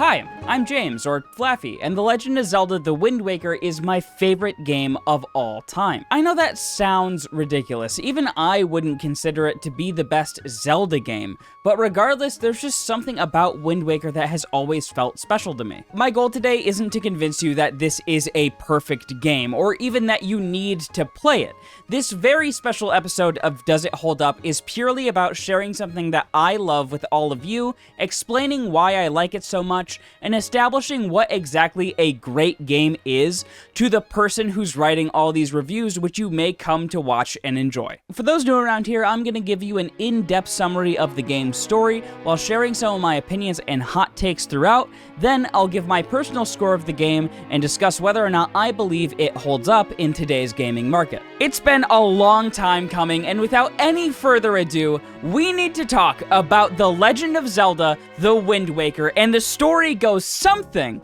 Hi, I'm James, or Flaaphy, and The Legend of Zelda The Wind Waker is my favorite game of all time. I know that sounds ridiculous, even I wouldn't consider it to be the best Zelda game, but regardless, there's just something about Wind Waker that has always felt special to me. My goal today isn't to convince you that this is a perfect game, or even that you need to play it. This very special episode of Does It Hold Up is purely about sharing something that I love with all of you, explaining why I like it so much, and establishing what exactly a great game is to the person who's writing all these reviews, which you may come to watch and enjoy. For those new around here, I'm going to give you an in-depth summary of the game's story while sharing some of my opinions and hot takes throughout. Then I'll give my personal score of the game and discuss whether or not I believe it holds up in today's gaming market. It's been a long time coming, and without any further ado, we need to talk about The Legend of Zelda The Wind Waker, and the story goes something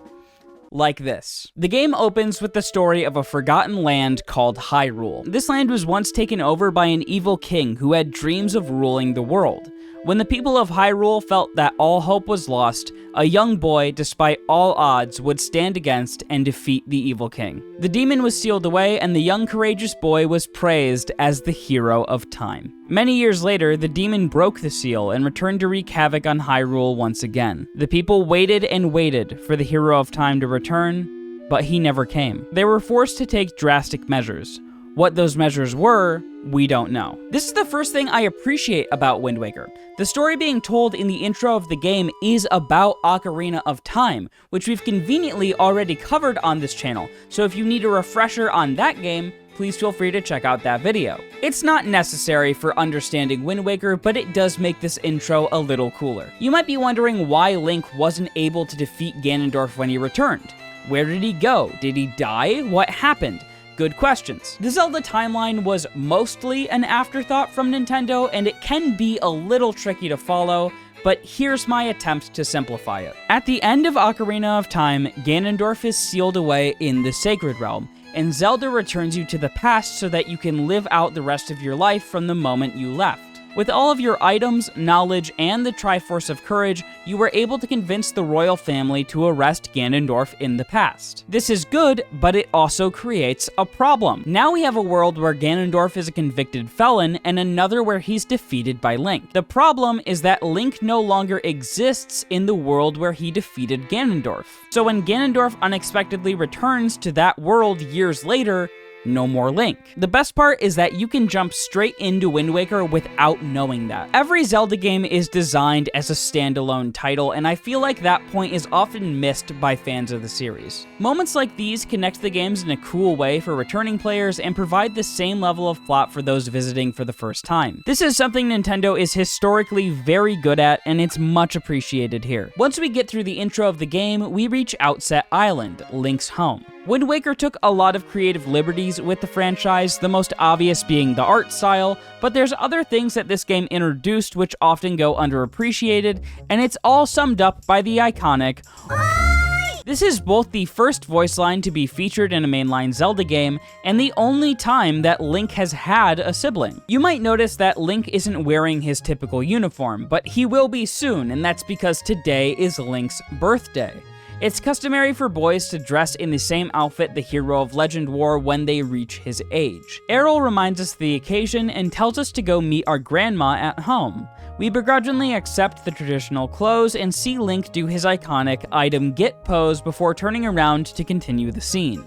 like this. The game opens with the story of a forgotten land called Hyrule. This land was once taken over by an evil king who had dreams of ruling the world. When the people of Hyrule felt that all hope was lost, a young boy, despite all odds, would stand against and defeat the evil king. The demon was sealed away, and the young courageous boy was praised as the hero of time. Many years later, the demon broke the seal and returned to wreak havoc on Hyrule once again. The people waited and waited for the hero of time to return, but he never came. They were forced to take drastic measures. What those measures were, we don't know. This is the first thing I appreciate about Wind Waker. The story being told in the intro of the game is about Ocarina of Time, which we've conveniently already covered on this channel, so if you need a refresher on that game, please feel free to check out that video. It's not necessary for understanding Wind Waker, but it does make this intro a little cooler. You might be wondering why Link wasn't able to defeat Ganondorf when he returned. Where did he go? Did he die? What happened? Good questions. The Zelda timeline was mostly an afterthought from Nintendo, and it can be a little tricky to follow, but here's my attempt to simplify it. At the end of Ocarina of Time, Ganondorf is sealed away in the Sacred Realm, and Zelda returns you to the past so that you can live out the rest of your life from the moment you left. With all of your items, knowledge, and the Triforce of Courage, you were able to convince the royal family to arrest Ganondorf in the past. This is good, but it also creates a problem. Now we have a world where Ganondorf is a convicted felon, and another where he's defeated by Link. The problem is that Link no longer exists in the world where he defeated Ganondorf. So when Ganondorf unexpectedly returns to that world years later, no more Link. The best part is that you can jump straight into Wind Waker without knowing that. Every Zelda game is designed as a standalone title, and I feel like that point is often missed by fans of the series. Moments like these connect the games in a cool way for returning players and provide the same level of plot for those visiting for the first time. This is something Nintendo is historically very good at, and it's much appreciated here. Once we get through the intro of the game, we reach Outset Island, Link's home. Wind Waker took a lot of creative liberties with the franchise, the most obvious being the art style, but there's other things that this game introduced which often go underappreciated, and it's all summed up by the iconic "Oi!" This is both the first voice line to be featured in a mainline Zelda game, and the only time that Link has had a sibling. You might notice that Link isn't wearing his typical uniform, but he will be soon, and that's because today is Link's birthday. It's customary for boys to dress in the same outfit the hero of legend wore when they reach his age. Errol reminds us of the occasion and tells us to go meet our grandma at home. We begrudgingly accept the traditional clothes and see Link do his iconic item get pose before turning around to continue the scene.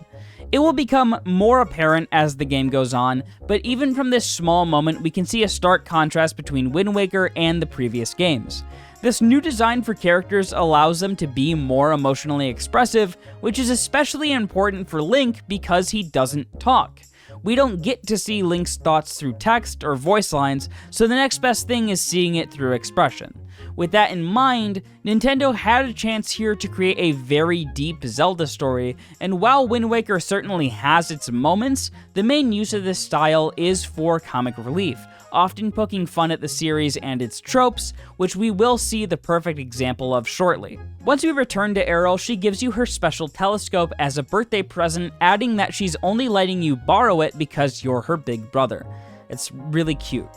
It will become more apparent as the game goes on, but even from this small moment we can see a stark contrast between Wind Waker and the previous games. This new design for characters allows them to be more emotionally expressive, which is especially important for Link because he doesn't talk. We don't get to see Link's thoughts through text or voice lines, so the next best thing is seeing it through expression. With that in mind, Nintendo had a chance here to create a very deep Zelda story, and while Wind Waker certainly has its moments, the main use of this style is for comic relief, often poking fun at the series and its tropes, which we will see the perfect example of shortly. Once we return to Errol, she gives you her special telescope as a birthday present, adding that she's only letting you borrow it because you're her big brother. It's really cute.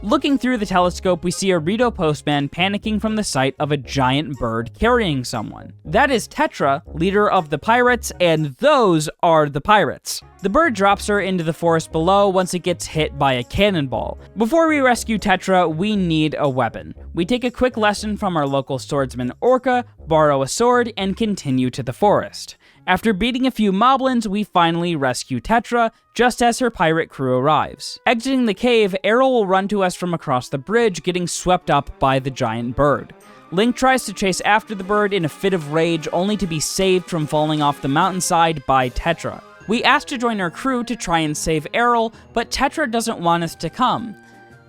Looking through the telescope, we see a Rito postman panicking from the sight of a giant bird carrying someone. That is Tetra, leader of the pirates, and those are the pirates. The bird drops her into the forest below once it gets hit by a cannonball. Before we rescue Tetra, we need a weapon. We take a quick lesson from our local swordsman Orca, borrow a sword, and continue to the forest. After beating a few moblins, we finally rescue Tetra, just as her pirate crew arrives. Exiting the cave, Errol will run to us from across the bridge, getting swept up by the giant bird. Link tries to chase after the bird in a fit of rage, only to be saved from falling off the mountainside by Tetra. We ask to join our crew to try and save Errol, but Tetra doesn't want us to come.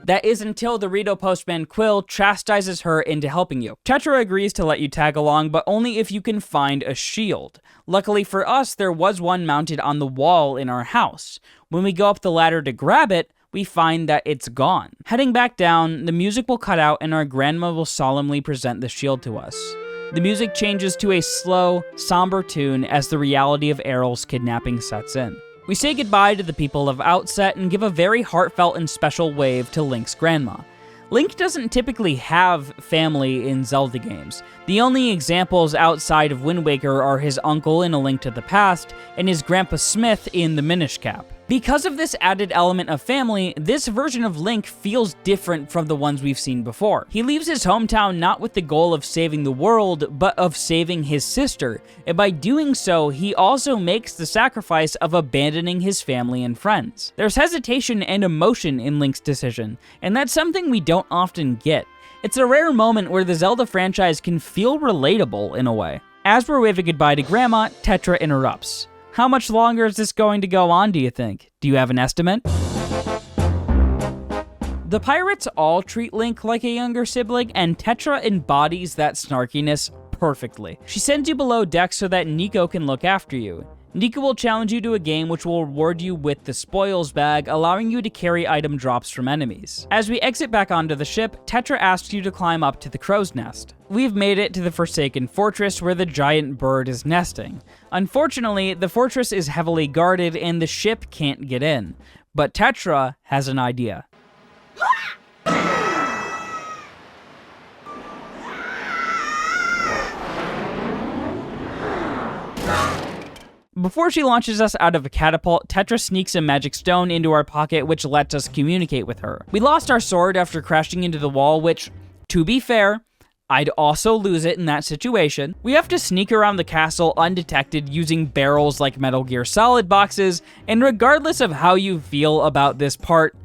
That is until the Rito postman Quill chastises her into helping you. Tetra agrees to let you tag along, but only if you can find a shield. Luckily for us, there was one mounted on the wall in our house. When we go up the ladder to grab it, we find that it's gone. Heading back down, the music will cut out and our grandma will solemnly present the shield to us. The music changes to a slow, somber tune as the reality of Errol's kidnapping sets in. We say goodbye to the people of Outset and give a very heartfelt and special wave to Link's grandma. Link doesn't typically have family in Zelda games. The only examples outside of Wind Waker are his uncle in A Link to the Past and his grandpa Smith in the Minish Cap. Because of this added element of family, this version of Link feels different from the ones we've seen before. He leaves his hometown not with the goal of saving the world, but of saving his sister, and by doing so, he also makes the sacrifice of abandoning his family and friends. There's hesitation and emotion in Link's decision, and that's something we don't often get. It's a rare moment where the Zelda franchise can feel relatable in a way. As we're waving goodbye to Grandma, Tetra interrupts. How much longer is this going to go on, do you think? Do you have an estimate? The pirates all treat Link like a younger sibling, and Tetra embodies that snarkiness perfectly. She sends you below deck so that Nico can look after you. Nico will challenge you to a game which will reward you with the spoils bag, allowing you to carry item drops from enemies. As we exit back onto the ship, Tetra asks you to climb up to the crow's nest. We've made it to the Forsaken Fortress where the giant bird is nesting. Unfortunately, the fortress is heavily guarded and the ship can't get in. But Tetra has an idea. Before she launches us out of a catapult, Tetra sneaks a magic stone into our pocket which lets us communicate with her. We lost our sword after crashing into the wall, which, to be fair, I'd also lose it in that situation. We have to sneak around the castle undetected using barrels like Metal Gear Solid boxes, and regardless of how you feel about this part,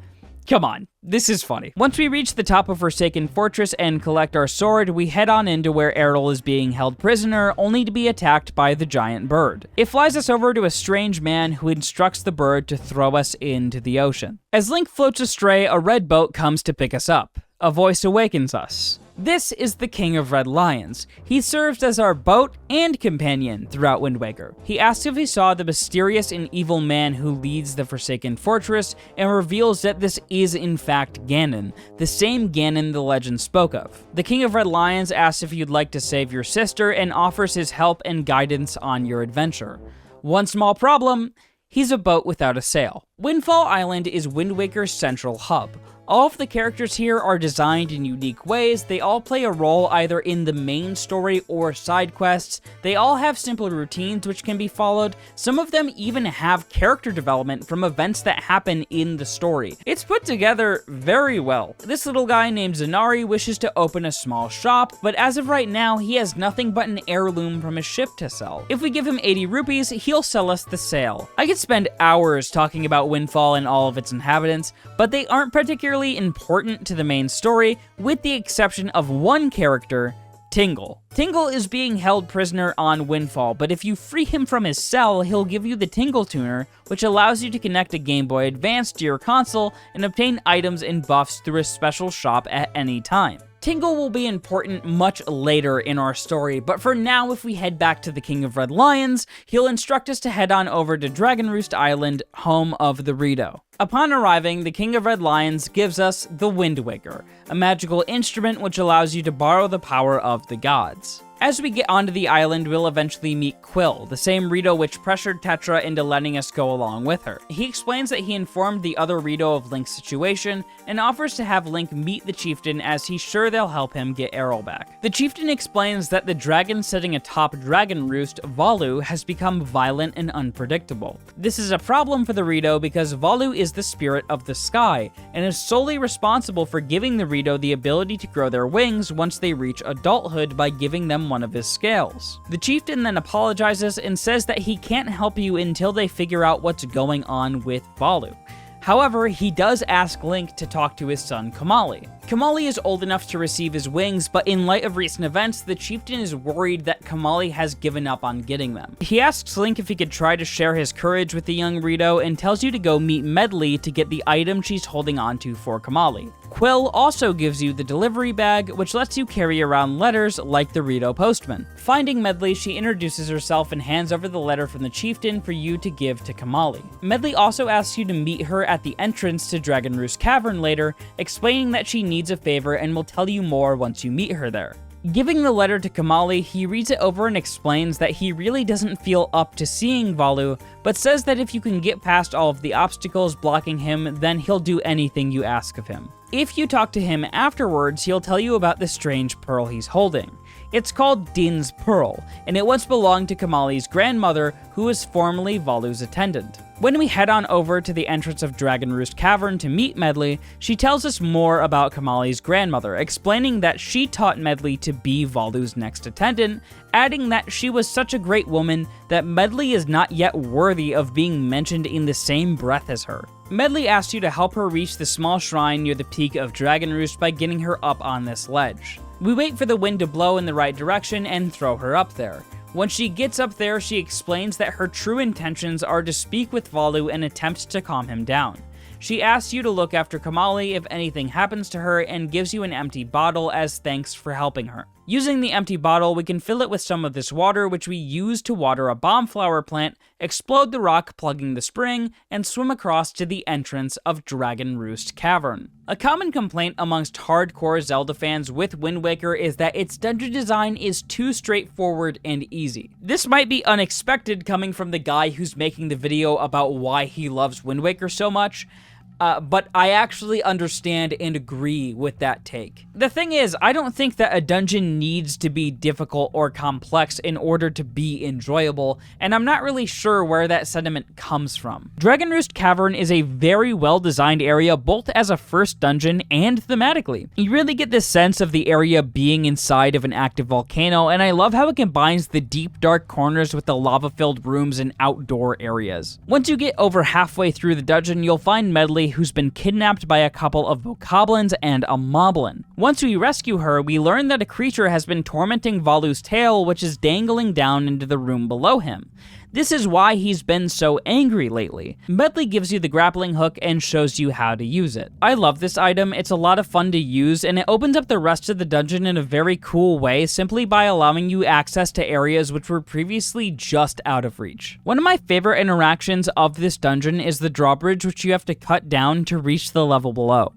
come on, this is funny. Once we reach the top of Forsaken Fortress and collect our sword, we head on into where Errol is being held prisoner, only to be attacked by the giant bird. It flies us over to a strange man who instructs the bird to throw us into the ocean. As Link floats astray, a red boat comes to pick us up. A voice awakens us. This is the King of Red Lions. He serves as our boat and companion throughout Wind Waker. He asks if he saw the mysterious and evil man who leads the Forsaken Fortress, and reveals that this is in fact Ganon, the same Ganon the legend spoke of. The King of Red Lions asks if you'd like to save your sister and offers his help and guidance on your adventure. One small problem: he's a boat without a sail. Windfall Island is Wind Waker's central hub. All of the characters here are designed in unique ways. They all play a role either in the main story or side quests. They all have simple routines which can be followed. Some of them even have character development from events that happen in the story. It's put together very well. This little guy named Zanari wishes to open a small shop, but as of right now, he has nothing but an heirloom from a ship to sell. If we give him 80 rupees, he'll sell us the sail. I could spend hours talking about Windfall and all of its inhabitants, but they aren't particularly important to the main story, with the exception of one character, Tingle. Tingle is being held prisoner on Windfall, but if you free him from his cell, he'll give you the Tingle Tuner, which allows you to connect a Game Boy Advance to your console and obtain items and buffs through a special shop at any time. Tingle will be important much later in our story, but for now, if we head back to the King of Red Lions, he'll instruct us to head on over to Dragon Roost Island, home of the Rito. Upon arriving, the King of Red Lions gives us the Wind Waker, a magical instrument which allows you to borrow the power of the gods. As we get onto the island, we'll eventually meet Quill, the same Rito which pressured Tetra into letting us go along with her. He explains that he informed the other Rito of Link's situation, and offers to have Link meet the chieftain as he's sure they'll help him get Arrow back. The chieftain explains that the dragon sitting atop Dragon Roost, Valu, has become violent and unpredictable. This is a problem for the Rito because Valu is the spirit of the sky, and is solely responsible for giving the Rito the ability to grow their wings once they reach adulthood by giving them one of his scales. The chieftain then apologizes and says that he can't help you until they figure out what's going on with Valu. However, he does ask Link to talk to his son Kamali. Kamali is old enough to receive his wings, but in light of recent events, the chieftain is worried that Kamali has given up on getting them. He asks Link if he could try to share his courage with the young Rito and tells you to go meet Medli to get the item she's holding onto for Kamali. Quill also gives you the delivery bag, which lets you carry around letters like the Rito postman. Finding Medli, she introduces herself and hands over the letter from the chieftain for you to give to Kamali. Medli also asks you to meet her at the entrance to Dragon Roost Cavern later, explaining that she needs a favor and will tell you more once you meet her there. Giving the letter to Kamali, he reads it over and explains that he really doesn't feel up to seeing Valu, but says that if you can get past all of the obstacles blocking him, then he'll do anything you ask of him. If you talk to him afterwards, he'll tell you about the strange pearl he's holding. It's called Din's Pearl, and it once belonged to Kamali's grandmother, who was formerly Valu's attendant. When we head on over to the entrance of Dragon Roost Cavern to meet Medli, she tells us more about Kamali's grandmother, explaining that she taught Medli to be Valu's next attendant, adding that she was such a great woman that Medli is not yet worthy of being mentioned in the same breath as her. Medli asks you to help her reach the small shrine near the peak of Dragon Roost by getting her up on this ledge. We wait for the wind to blow in the right direction and throw her up there. When she gets up there, she explains that her true intentions are to speak with Valu and attempt to calm him down. She asks you to look after Kamali if anything happens to her and gives you an empty bottle as thanks for helping her. Using the empty bottle, we can fill it with some of this water, which we use to water a bomb flower plant, explode the rock plugging the spring, and swim across to the entrance of Dragon Roost Cavern. A common complaint amongst hardcore Zelda fans with Wind Waker is that its dungeon design is too straightforward and easy. This might be unexpected coming from the guy who's making the video about why he loves Wind Waker so much, but I actually understand and agree with that take. The thing is, I don't think that a dungeon needs to be difficult or complex in order to be enjoyable, and I'm not really sure where that sentiment comes from. Dragon Roost Cavern is a very well-designed area both as a first dungeon and thematically. You really get this sense of the area being inside of an active volcano, and I love how it combines the deep dark corners with the lava-filled rooms and outdoor areas. Once you get over halfway through the dungeon, you'll find Medli, who's been kidnapped by a couple of bokoblins and a moblin. Once we rescue her, we learn that a creature has been tormenting Valu's tail, which is dangling down into the room below him. This is why he's been so angry lately. Medli gives you the grappling hook and shows you how to use it. I love this item, it's a lot of fun to use, and it opens up the rest of the dungeon in a very cool way simply by allowing you access to areas which were previously just out of reach. One of my favorite interactions of this dungeon is the drawbridge which you have to cut down to reach the level below.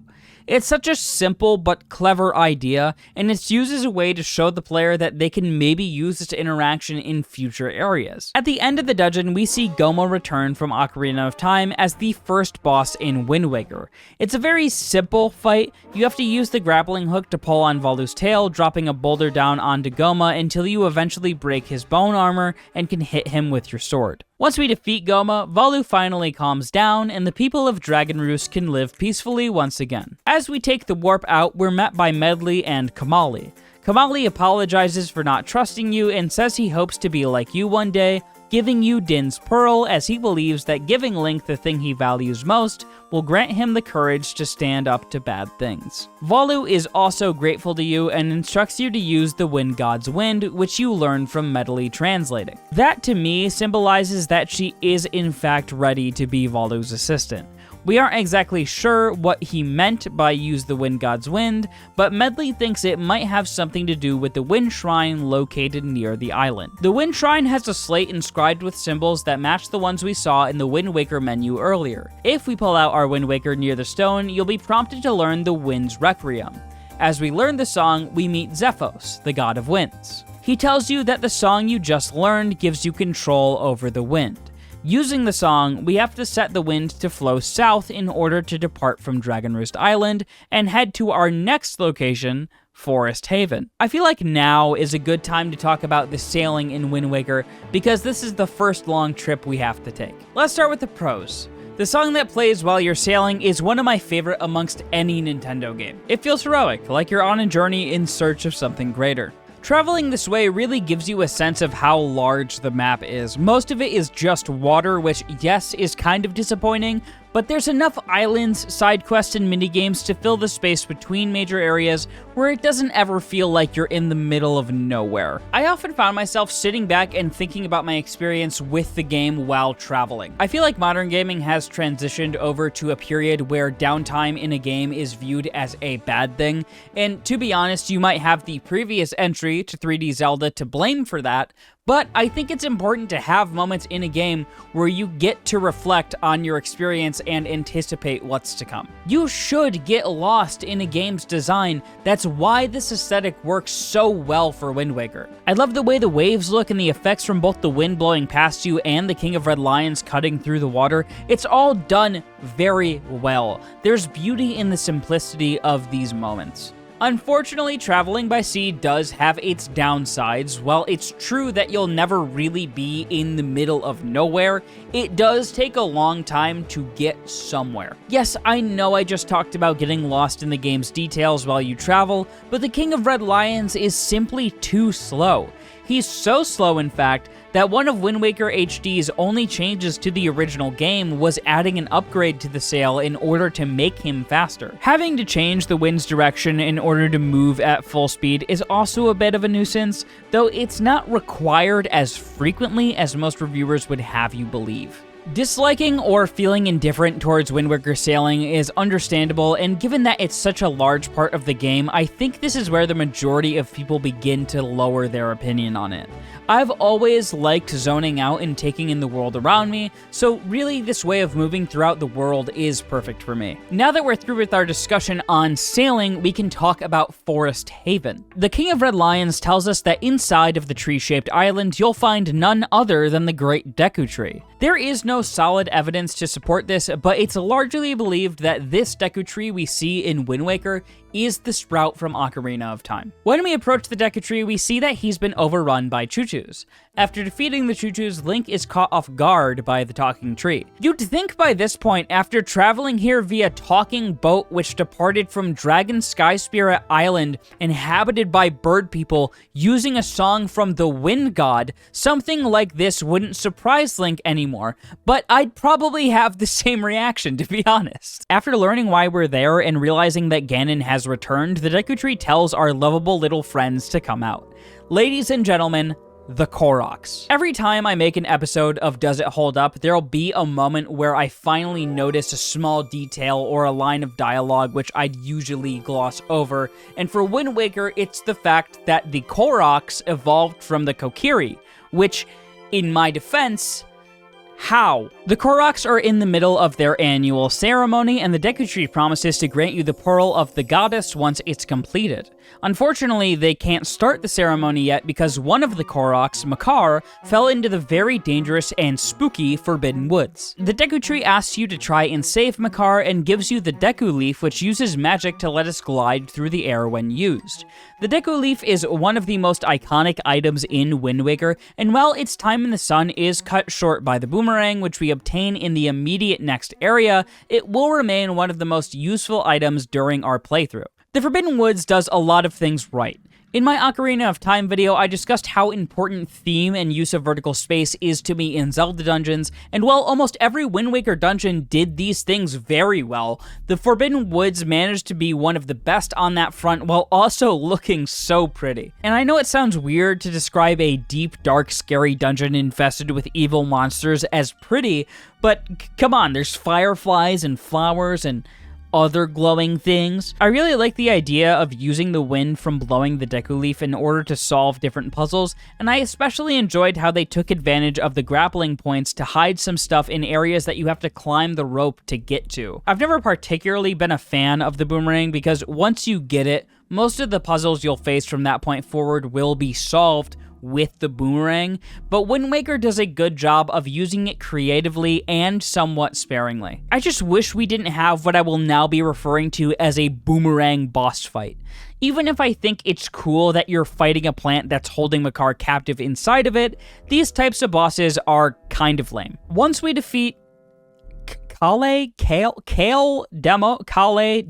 It's such a simple but clever idea, and it's used as a way to show the player that they can maybe use this interaction in future areas. At the end of the dungeon, we see Gohma return from Ocarina of Time as the first boss in Wind Waker. It's a very simple fight. You have to use the grappling hook to pull on Valu's tail, dropping a boulder down onto Gohma until you eventually break his bone armor and can hit him with your sword. Once we defeat Gohma, Valu finally calms down, and the people of Dragon Roost can live peacefully once again. As we take the warp out, we're met by Medli and Kamali. Kamali apologizes for not trusting you and says he hopes to be like you one day, giving you Din's Pearl as he believes that giving Link the thing he values most will grant him the courage to stand up to bad things. Valu is also grateful to you and instructs you to use the Wind God's Wind, which you learn from Medli translating. That to me symbolizes that she is in fact ready to be Valu's assistant. We aren't exactly sure what he meant by use the Wind God's Wind, but Medli thinks it might have something to do with the Wind Shrine located near the island. The Wind Shrine has a slate inscribed with symbols that match the ones we saw in the Wind Waker menu earlier. If we pull out our Wind Waker near the stone, you'll be prompted to learn the Wind's Requiem. As we learn the song, we meet Zephos, the god of winds. He tells you that the song you just learned gives you control over the wind. Using the song, we have to set the wind to flow south in order to depart from Dragon Roost Island and head to our next location, Forest Haven. I feel like now is a good time to talk about the sailing in Wind Waker because this is the first long trip we have to take. Let's start with the pros. The song that plays while you're sailing is one of my favorite amongst any Nintendo game. It feels heroic, like you're on a journey in search of something greater. Traveling this way really gives you a sense of how large the map is. Most of it is just water, which, yes, is kind of disappointing, but there's enough islands, side quests, and minigames to fill the space between major areas where it doesn't ever feel like you're in the middle of nowhere. I often found myself sitting back and thinking about my experience with the game while traveling. I feel like modern gaming has transitioned over to a period where downtime in a game is viewed as a bad thing, and to be honest, you might have the previous entry to 3D Zelda to blame for that, but I think it's important to have moments in a game where you get to reflect on your experience and anticipate what's to come. You should get lost in a game's design. That's why this aesthetic works so well for Wind Waker. I love the way the waves look and the effects from both the wind blowing past you and the King of Red Lions cutting through the water. It's all done very well. There's beauty in the simplicity of these moments. Unfortunately, traveling by sea does have its downsides. While it's true that you'll never really be in the middle of nowhere, it does take a long time to get somewhere. Yes, I know I just talked about getting lost in the game's details while you travel, but the King of Red Lions is simply too slow. He's so slow, in fact, that one of Wind Waker HD's only changes to the original game was adding an upgrade to the sail in order to make him faster. Having to change the wind's direction in order to move at full speed is also a bit of a nuisance, though it's not required as frequently as most reviewers would have you believe. Disliking or feeling indifferent towards Wind Waker sailing is understandable, and given that it's such a large part of the game, I think this is where the majority of people begin to lower their opinion on it. I've always liked zoning out and taking in the world around me, so really this way of moving throughout the world is perfect for me. Now that we're through with our discussion on sailing, we can talk about Forest Haven. The King of Red Lions tells us that inside of the tree-shaped island, you'll find none other than the Great Deku Tree. There is no solid evidence to support this, but it's largely believed that this Deku Tree we see in Wind Waker is the sprout from Ocarina of Time. When we approach the Deku Tree, we see that he's been overrun by Choo-Choos. After defeating the Choo-Choos, Link is caught off guard by the talking tree. You'd think by this point, after traveling here via talking boat which departed from Dragon Sky Spirit Island, inhabited by bird people, using a song from the Wind God, something like this wouldn't surprise Link anymore, but I'd probably have the same reaction, to be honest. After learning why we're there and realizing that Ganon has returned, the Deku Tree tells our lovable little friends to come out. Ladies and gentlemen, the Koroks. Every time I make an episode of Does It Hold Up, there'll be a moment where I finally notice a small detail or a line of dialogue which I'd usually gloss over, and for Wind Waker, it's the fact that the Koroks evolved from the Kokiri, which, in my defense, how? The Koroks are in the middle of their annual ceremony, and the Deku Tree promises to grant you the Pearl of the Goddess once it's completed. Unfortunately, they can't start the ceremony yet because one of the Koroks, Makar, fell into the very dangerous and spooky Forbidden Woods. The Deku Tree asks you to try and save Makar and gives you the Deku Leaf, which uses magic to let us glide through the air when used. The Deku Leaf is one of the most iconic items in Wind Waker, and while its time in the sun is cut short by the boomerang, which we obtain in the immediate next area, it will remain one of the most useful items during our playthrough. The Forbidden Woods does a lot of things right. In my Ocarina of Time video, I discussed how important theme and use of vertical space is to me in Zelda dungeons, and while almost every Wind Waker dungeon did these things very well, the Forbidden Woods managed to be one of the best on that front while also looking so pretty. And I know it sounds weird to describe a deep, dark, scary dungeon infested with evil monsters as pretty, but come on, there's fireflies and flowers and other glowing things. I really like the idea of using the wind from blowing the Deku Leaf in order to solve different puzzles, and I especially enjoyed how they took advantage of the grappling points to hide some stuff in areas that you have to climb the rope to get to. I've never particularly been a fan of the boomerang because once you get it, most of the puzzles you'll face from that point forward will be solved with the boomerang, but Wind Waker does a good job of using it creatively and somewhat sparingly. I just wish we didn't have what I will now be referring to as a boomerang boss fight. Even if I think it's cool that you're fighting a plant that's holding Makar captive inside of it, these types of bosses are kind of lame. Once we defeat Kale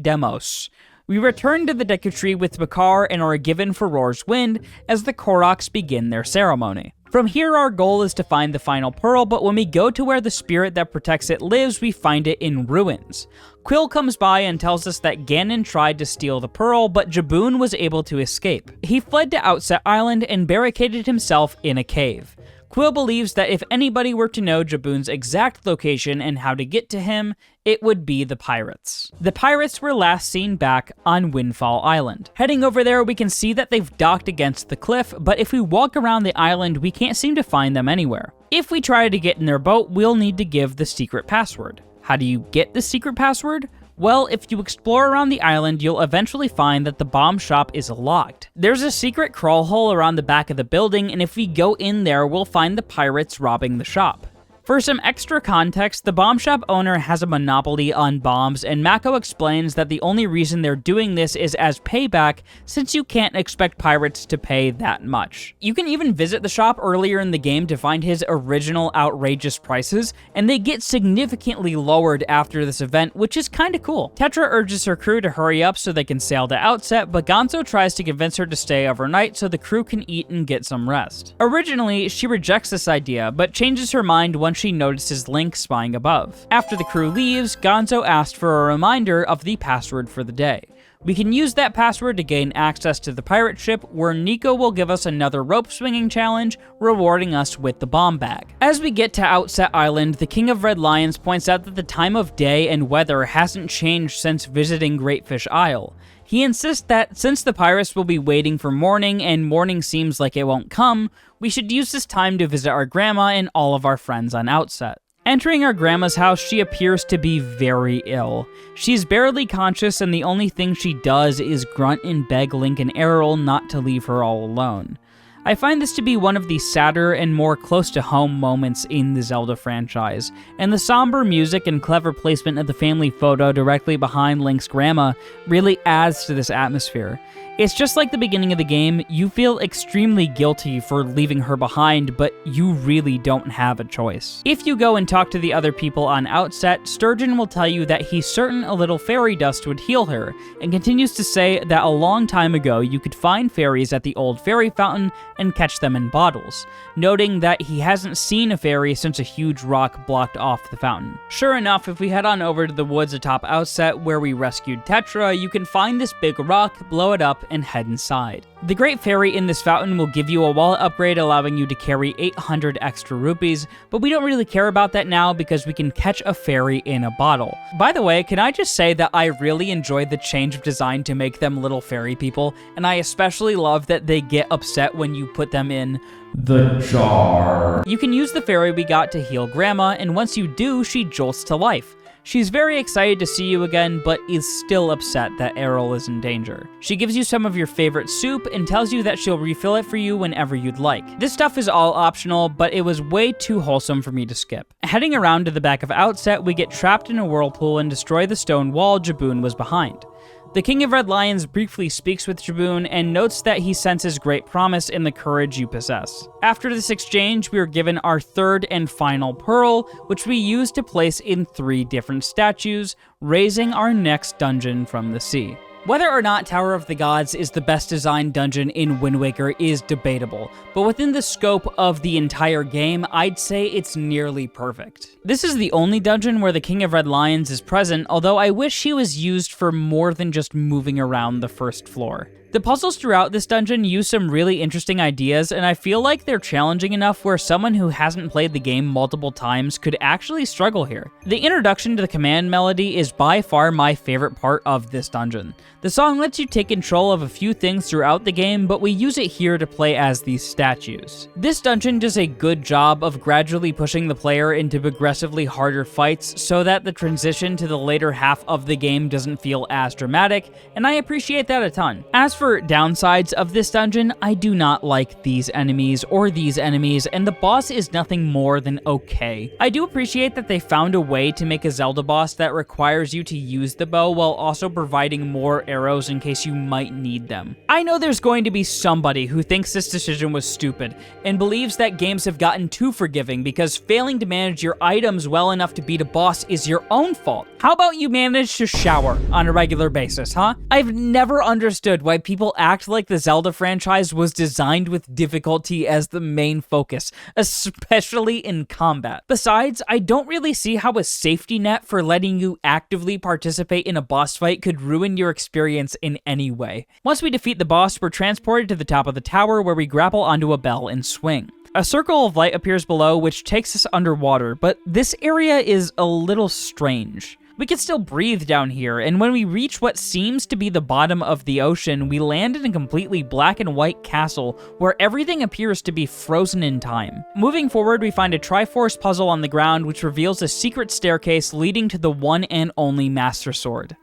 Demos, we return to the Deku Tree with Makar and are given Farore's Wind as the Koroks begin their ceremony. From here, our goal is to find the final pearl, but when we go to where the spirit that protects it lives, we find it in ruins. Quill comes by and tells us that Ganon tried to steal the pearl, but Jaboon was able to escape. He fled to Outset Island and barricaded himself in a cave. Quill believes that if anybody were to know Jaboon's exact location and how to get to him, it would be the pirates. The pirates were last seen back on Windfall Island. Heading over there, we can see that they've docked against the cliff, but if we walk around the island, we can't seem to find them anywhere. If we try to get in their boat, we'll need to give the secret password. How do you get the secret password? Well, if you explore around the island, you'll eventually find that the bomb shop is locked. There's a secret crawl hole around the back of the building, and if we go in there, we'll find the pirates robbing the shop. For some extra context, the bomb shop owner has a monopoly on bombs, and Mako explains that the only reason they're doing this is as payback, since you can't expect pirates to pay that much. You can even visit the shop earlier in the game to find his original outrageous prices, and they get significantly lowered after this event, which is kinda cool. Tetra urges her crew to hurry up so they can sail to Outset, but Gonzo tries to convince her to stay overnight so the crew can eat and get some rest. Originally, she rejects this idea, but changes her mind once she notices Link spying above. After the crew leaves, Gonzo asked for a reminder of the password for the day. We can use that password to gain access to the pirate ship, where Nico will give us another rope swinging challenge, rewarding us with the bomb bag. As we get to Outset Island, the King of Red Lions points out that the time of day and weather hasn't changed since visiting Great Fish Isle. He insists that since the pirates will be waiting for morning and morning seems like it won't come, we should use this time to visit our grandma and all of our friends on Outset. Entering our grandma's house, she appears to be very ill. She's barely conscious, and the only thing she does is grunt and beg Link and Errol not to leave her all alone. I find this to be one of the sadder and more close-to-home moments in the Zelda franchise, and the somber music and clever placement of the family photo directly behind Link's grandma really adds to this atmosphere. It's just like the beginning of the game, you feel extremely guilty for leaving her behind, but you really don't have a choice. If you go and talk to the other people on Outset, Sturgeon will tell you that he's certain a little fairy dust would heal her, and continues to say that a long time ago you could find fairies at the old fairy fountain and catch them in bottles, noting that he hasn't seen a fairy since a huge rock blocked off the fountain. Sure enough, if we head on over to the woods atop Outset where we rescued Tetra, you can find this big rock, blow it up, and head inside. The Great Fairy in this fountain will give you a wallet upgrade allowing you to carry 800 extra rupees, but we don't really care about that now because we can catch a fairy in a bottle. By the way, can I just say that I really enjoyed the change of design to make them little fairy people, and I especially love that they get upset when you put them in the jar. You can use the fairy we got to heal Grandma, and once you do, she jolts to life. She's very excited to see you again, but is still upset that Errol is in danger. She gives you some of your favorite soup and tells you that she'll refill it for you whenever you'd like. This stuff is all optional, but it was way too wholesome for me to skip. Heading around to the back of Outset, we get trapped in a whirlpool and destroy the stone wall Jaboon was behind. The King of Red Lions briefly speaks with Jaboon and notes that he senses great promise in the courage you possess. After this exchange, we are given our third and final pearl, which we use to place in 3 different statues, raising our next dungeon from the sea. Whether or not Tower of the Gods is the best designed dungeon in Wind Waker is debatable, but within the scope of the entire game, I'd say it's nearly perfect. This is the only dungeon where the King of Red Lions is present, although I wish he was used for more than just moving around the first floor. The puzzles throughout this dungeon use some really interesting ideas, and I feel like they're challenging enough where someone who hasn't played the game multiple times could actually struggle here. The introduction to the command melody is by far my favorite part of this dungeon. The song lets you take control of a few things throughout the game, but we use it here to play as these statues. This dungeon does a good job of gradually pushing the player into progressively harder fights so that the transition to the later half of the game doesn't feel as dramatic, and I appreciate that a ton. As for downsides of this dungeon, I do not like these enemies, and the boss is nothing more than okay. I do appreciate that they found a way to make a Zelda boss that requires you to use the bow while also providing more arrows in case you might need them. I know there's going to be somebody who thinks this decision was stupid and believes that games have gotten too forgiving because failing to manage your items well enough to beat a boss is your own fault. How about you manage to shower on a regular basis, huh? I've never understood why people act like the Zelda franchise was designed with difficulty as the main focus, especially in combat. Besides, I don't really see how a safety net for letting you actively participate in a boss fight could ruin your experience in any way. Once we defeat the boss, we're transported to the top of the tower where we grapple onto a bell and swing. A circle of light appears below, which takes us underwater, but this area is a little strange. We can still breathe down here, and when we reach what seems to be the bottom of the ocean, we land in a completely black and white castle where everything appears to be frozen in time. Moving forward, we find a Triforce puzzle on the ground which reveals a secret staircase leading to the one and only Master Sword.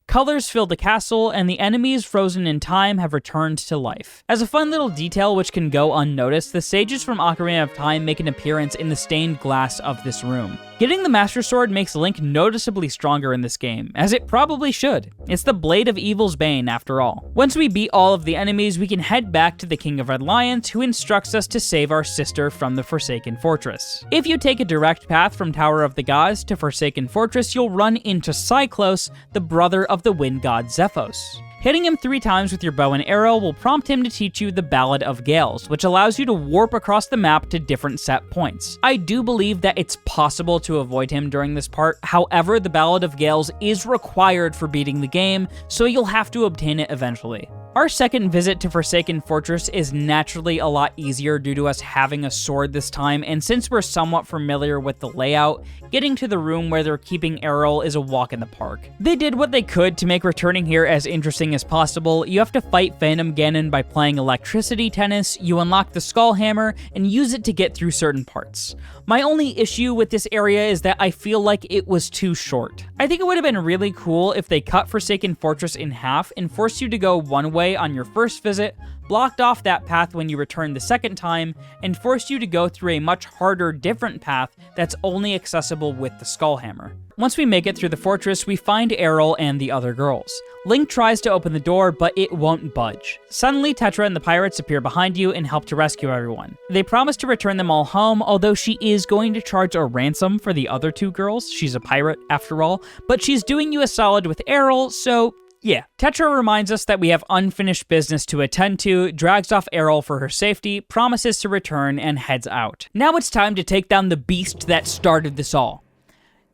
Colors fill the castle, and the enemies frozen in time have returned to life. As a fun little detail which can go unnoticed, the sages from Ocarina of Time make an appearance in the stained glass of this room. Getting the Master Sword makes Link noticeably stronger in this game, as it probably should. It's the Blade of Evil's Bane, after all. Once we beat all of the enemies, we can head back to the King of Red Lions, who instructs us to save our sister from the Forsaken Fortress. If you take a direct path from Tower of the Gods to Forsaken Fortress, you'll run into Cyclos, the brother of the wind god Zephos. Hitting him 3 times with your bow and arrow will prompt him to teach you the Ballad of Gales, which allows you to warp across the map to different set points. I do believe that it's possible to avoid him during this part, however, the Ballad of Gales is required for beating the game, so you'll have to obtain it eventually. Our second visit to Forsaken Fortress is naturally a lot easier due to us having a sword this time, and since we're somewhat familiar with the layout, getting to the room where they're keeping Errol is a walk in the park. They did what they could to make returning here as interesting as possible. You have to fight Phantom Ganon by playing electricity tennis, you unlock the Skull Hammer, and use it to get through certain parts. My only issue with this area is that I feel like it was too short. I think it would have been really cool if they cut Forsaken Fortress in half and forced you to go one way on your first visit, blocked off that path when you return the second time, and forced you to go through a much harder, different path that's only accessible with the Skull Hammer. Once we make it through the fortress, we find Errol and the other girls. Link tries to open the door, but it won't budge. Suddenly, Tetra and the pirates appear behind you and help to rescue everyone. They promise to return them all home, although she is going to charge a ransom for the other 2 girls. She's a pirate, after all, but she's doing you a solid with Errol, so yeah. Tetra reminds us that we have unfinished business to attend to, drags off Errol for her safety, promises to return, and heads out. Now it's time to take down the beast that started this all.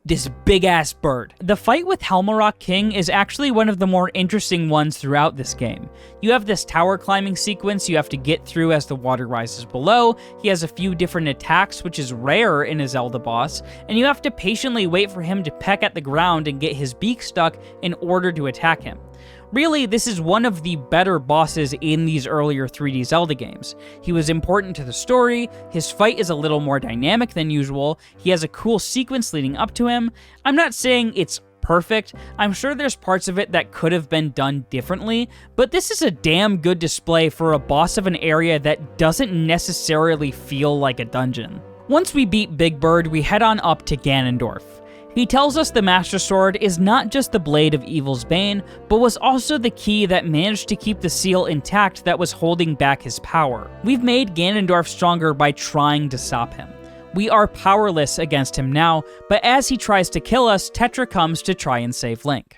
This big-ass bird. The fight with Helmarock King is actually one of the more interesting ones throughout this game. You have this tower climbing sequence you have to get through as the water rises below, he has a few different attacks, which is rare in a Zelda boss, and you have to patiently wait for him to peck at the ground and get his beak stuck in order to attack him. Really, this is one of the better bosses in these earlier 3D Zelda games. He was important to the story, his fight is a little more dynamic than usual, he has a cool sequence leading up to him. I'm not saying it's perfect, I'm sure there's parts of it that could have been done differently, but this is a damn good display for a boss of an area that doesn't necessarily feel like a dungeon. Once we beat Big Bird, we head on up to Ganondorf. He tells us the Master Sword is not just the blade of evil's bane, but was also the key that managed to keep the seal intact that was holding back his power. We've made Ganondorf stronger by trying to stop him. We are powerless against him now, but as he tries to kill us, Tetra comes to try and save Link.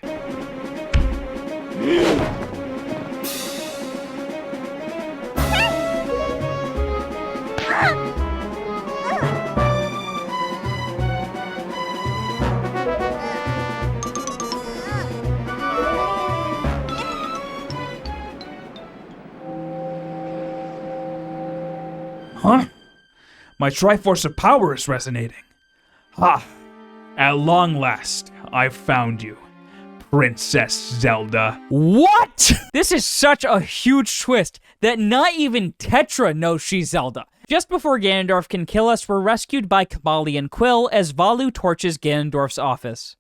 Huh? My Triforce of power is resonating. Ha! At long last, I've found you, Princess Zelda. What? This is such a huge twist that not even Tetra knows she's Zelda. Just before Ganondorf can kill us, we're rescued by Kamali and Quill as Valu torches Ganondorf's office.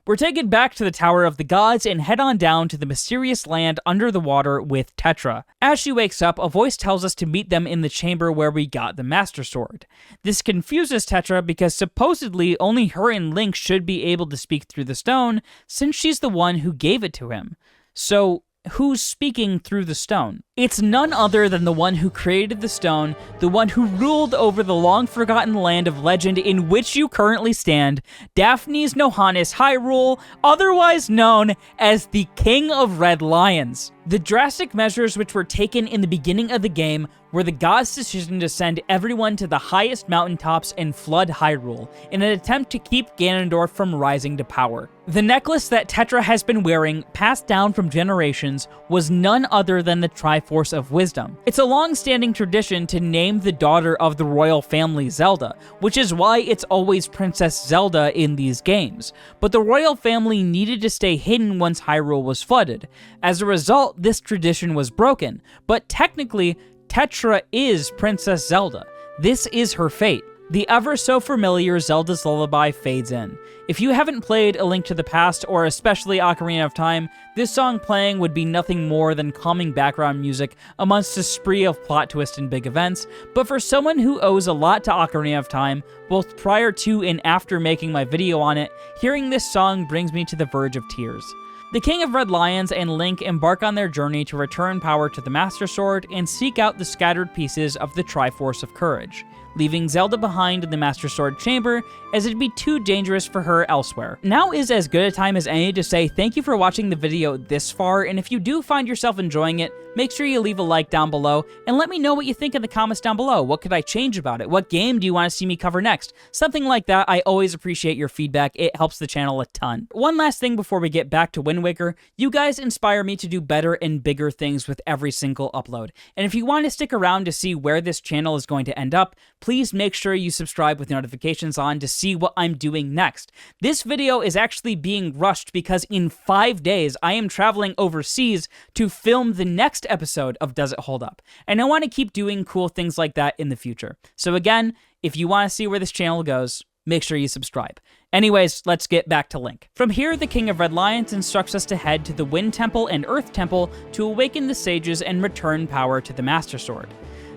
We're taken back to the Tower of the Gods and head on down to the mysterious land under the water with Tetra. As she wakes up, a voice tells us to meet them in the chamber where we got the Master Sword. This confuses Tetra because supposedly only her and Link should be able to speak through the stone, since she's the one who gave it to him. So, who's speaking through the stone? It's none other than the one who created the stone, the one who ruled over the long-forgotten land of legend in which you currently stand, Daphne's Nohanis Hyrule, otherwise known as the King of Red Lions. The drastic measures which were taken in the beginning of the game were the gods' decision to send everyone to the highest mountaintops and flood Hyrule, in an attempt to keep Ganondorf from rising to power. The necklace that Tetra has been wearing, passed down from generations, was none other than the Triforce of Wisdom. It's a long-standing tradition to name the daughter of the royal family Zelda, which is why it's always Princess Zelda in these games. But the royal family needed to stay hidden once Hyrule was flooded. As a result, this tradition was broken, but technically, Tetra is Princess Zelda. This is her fate. The ever-so-familiar Zelda's Lullaby fades in. If you haven't played A Link to the Past, or especially Ocarina of Time, this song playing would be nothing more than calming background music amongst a spree of plot twists and big events, but for someone who owes a lot to Ocarina of Time, both prior to and after making my video on it, hearing this song brings me to the verge of tears. The King of Red Lions and Link embark on their journey to return power to the Master Sword and seek out the scattered pieces of the Triforce of Courage, leaving Zelda behind in the Master Sword chamber, as it'd be too dangerous for her elsewhere. Now is as good a time as any to say thank you for watching the video this far, and if you do find yourself enjoying it, make sure you leave a like down below, and let me know what you think in the comments down below. What could I change about it? What game do you want to see me cover next? Something like that. I always appreciate your feedback. It helps the channel a ton. One last thing before we get back to Wind Waker, you guys inspire me to do better and bigger things with every single upload. And if you want to stick around to see where this channel is going to end up, please make sure you subscribe with notifications on to see what I'm doing next. This video is actually being rushed because in 5 days, I am traveling overseas to film the next episode of Does It Hold Up? And I want to keep doing cool things like that in the future. So again, if you want to see where this channel goes, make sure you subscribe. Anyways, let's get back to Link. From here, the King of Red Lions instructs us to head to the Wind Temple and Earth Temple to awaken the sages and return power to the Master Sword.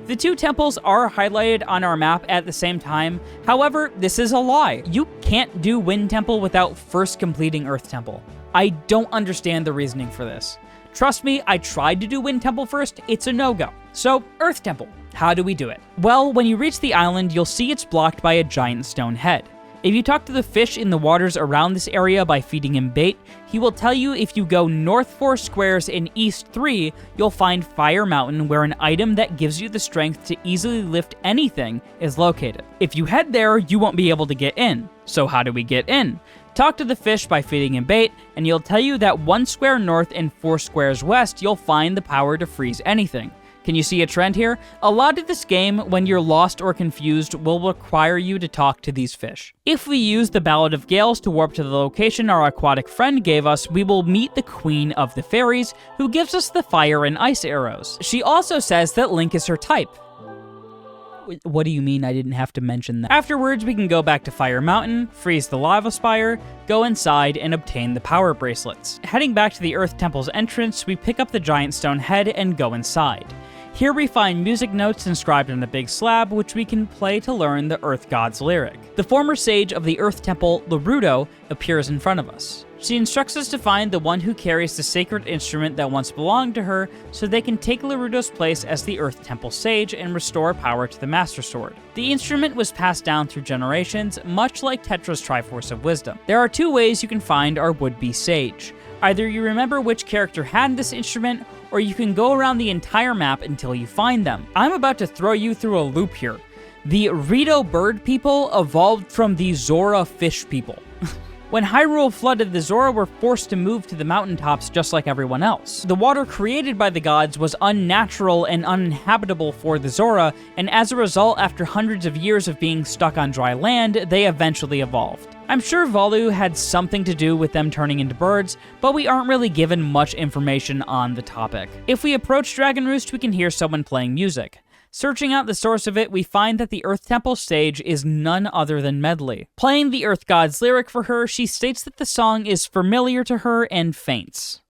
The two temples are highlighted on our map at the same time. However, this is a lie. You can't do Wind Temple without first completing Earth Temple. I don't understand the reasoning for this. Trust me, I tried to do Wind Temple first, it's a no-go. So, Earth Temple. How do we do it? Well, when you reach the island, you'll see it's blocked by a giant stone head. If you talk to the fish in the waters around this area by feeding him bait, he will tell you if you go north 4 squares and east 3, you'll find Fire Mountain, where an item that gives you the strength to easily lift anything is located. If you head there, you won't be able to get in. So how do we get in? Talk to the fish by feeding him bait, and he'll tell you that 1 square north and 4 squares west, you'll find the power to freeze anything. Can you see a trend here? A lot of this game, when you're lost or confused, will require you to talk to these fish. If we use the Ballad of Gales to warp to the location our aquatic friend gave us, we will meet the Queen of the Fairies, who gives us the fire and ice arrows. She also says that Link is her type. What do you mean I didn't have to mention that? Afterwards, we can go back to Fire Mountain, freeze the lava spire, go inside, and obtain the power bracelets. Heading back to the Earth Temple's entrance, we pick up the giant stone head and go inside. Here we find music notes inscribed on a big slab, which we can play to learn the Earth God's lyric. The former sage of the Earth Temple, Larudo, appears in front of us. She instructs us to find the one who carries the sacred instrument that once belonged to her, so they can take Larudo's place as the Earth Temple sage and restore power to the Master Sword. The instrument was passed down through generations, much like Tetra's Triforce of Wisdom. There are two ways you can find our would-be sage. Either you remember which character had this instrument, or you can go around the entire map until you find them. I'm about to throw you through a loop here. The Rito bird people evolved from the Zora fish people. When Hyrule flooded, the Zora were forced to move to the mountaintops just like everyone else. The water created by the gods was unnatural and uninhabitable for the Zora, and as a result, after hundreds of years of being stuck on dry land, they eventually evolved. I'm sure Volu had something to do with them turning into birds, but we aren't really given much information on the topic. If we approach Dragon Roost, we can hear someone playing music. Searching out the source of it, we find that the Earth Temple stage is none other than Medli. Playing the Earth God's lyric for her, she states that the song is familiar to her and faints.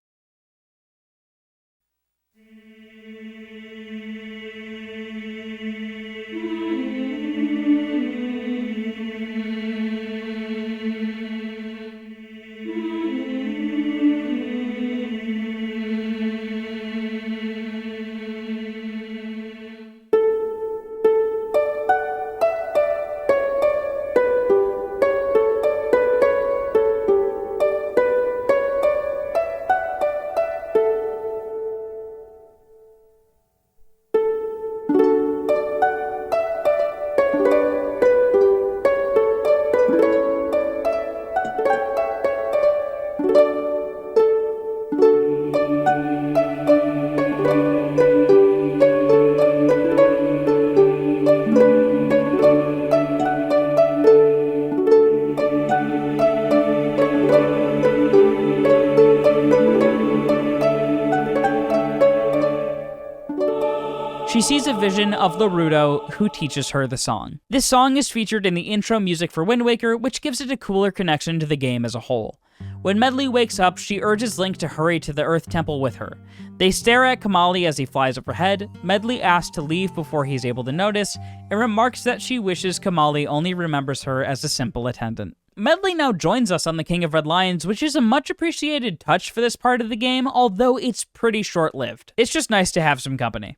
She sees a vision of Larudo, who teaches her the song. This song is featured in the intro music for Wind Waker, which gives it a cooler connection to the game as a whole. When Medli wakes up, she urges Link to hurry to the Earth Temple with her. They stare at Kamali as he flies overhead. Medli asks to leave before he's able to notice, and remarks that she wishes Kamali only remembers her as a simple attendant. Medli now joins us on the King of Red Lions, which is a much appreciated touch for this part of the game, although it's pretty short-lived. It's just nice to have some company.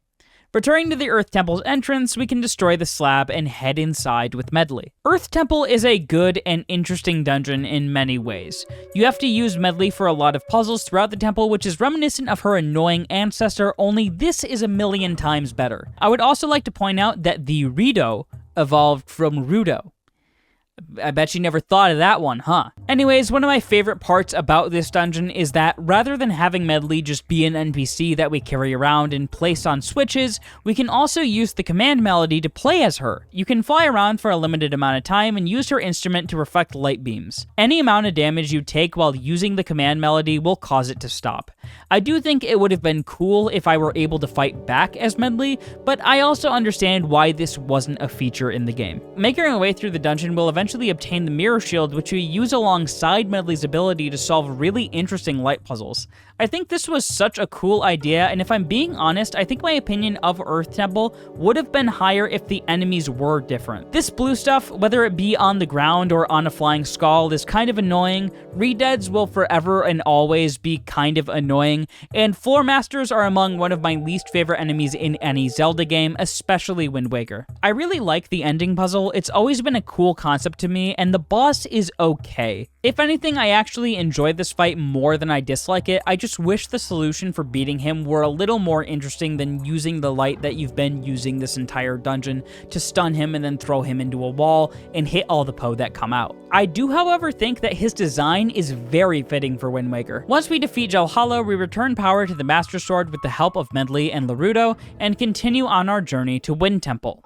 Returning to the Earth Temple's entrance, we can destroy the slab and head inside with Medli. Earth Temple is a good and interesting dungeon in many ways. You have to use Medli for a lot of puzzles throughout the temple, which is reminiscent of her annoying ancestor, only this is a million times better. I would also like to point out that the Rito evolved from Rudo. I bet you never thought of that one, huh? Anyways, one of my favorite parts about this dungeon is that rather than having Medli just be an NPC that we carry around and place on switches, we can also use the command melody to play as her. You can fly around for a limited amount of time and use her instrument to reflect light beams. Any amount of damage you take while using the command melody will cause it to stop. I do think it would have been cool if I were able to fight back as Medli, but I also understand why this wasn't a feature in the game. Making our way through the dungeon will eventually obtain the Mirror Shield, which we use alongside Medli's ability to solve really interesting light puzzles. I think this was such a cool idea, and if I'm being honest, I think my opinion of Earth Temple would have been higher if the enemies were different. This blue stuff, whether it be on the ground or on a flying skull, is kind of annoying. Redeads will forever and always be kind of annoying, and Floor Masters are among one of my least favorite enemies in any Zelda game, especially Wind Waker. I really like the ending puzzle. It's always been a cool concept to me, and the boss is okay. If anything, I actually enjoy this fight more than I dislike it. I just wish the solution for beating him were a little more interesting than using the light that you've been using this entire dungeon to stun him and then throw him into a wall and hit all the Poe that come out. I do, however, think that his design is very fitting for Wind Waker. Once we defeat Jelhala, we return power to the Master Sword with the help of Medli and Laruto, and continue on our journey to Wind Temple.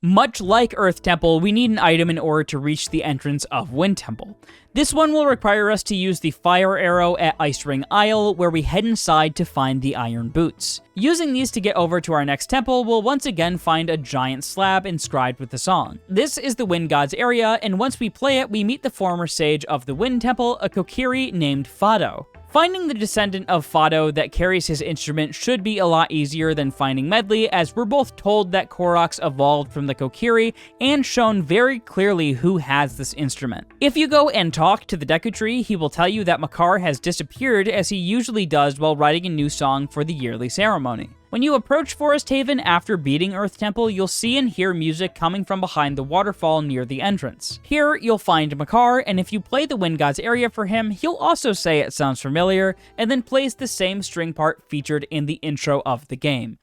Much like Earth Temple, we need an item in order to reach the entrance of Wind Temple. This one will require us to use the Fire Arrow at Ice Ring Isle, where we head inside to find the Iron Boots. Using these to get over to our next temple, we'll once again find a giant slab inscribed with a song. This is the Wind God's area, and once we play it, we meet the former sage of the Wind Temple, a Kokiri named Fado. Finding the descendant of Fado that carries his instrument should be a lot easier than finding Medli, as we're both told that Koroks evolved from the Kokiri and shown very clearly who has this instrument. If you go and talk to the Deku Tree, he will tell you that Makar has disappeared, as he usually does while writing a new song for the yearly ceremony. When you approach Forest Haven after beating Earth Temple, you'll see and hear music coming from behind the waterfall near the entrance. Here, you'll find Makar, and if you play the Wind God's area for him, he'll also say it sounds familiar, and then plays the same string part featured in the intro of the game.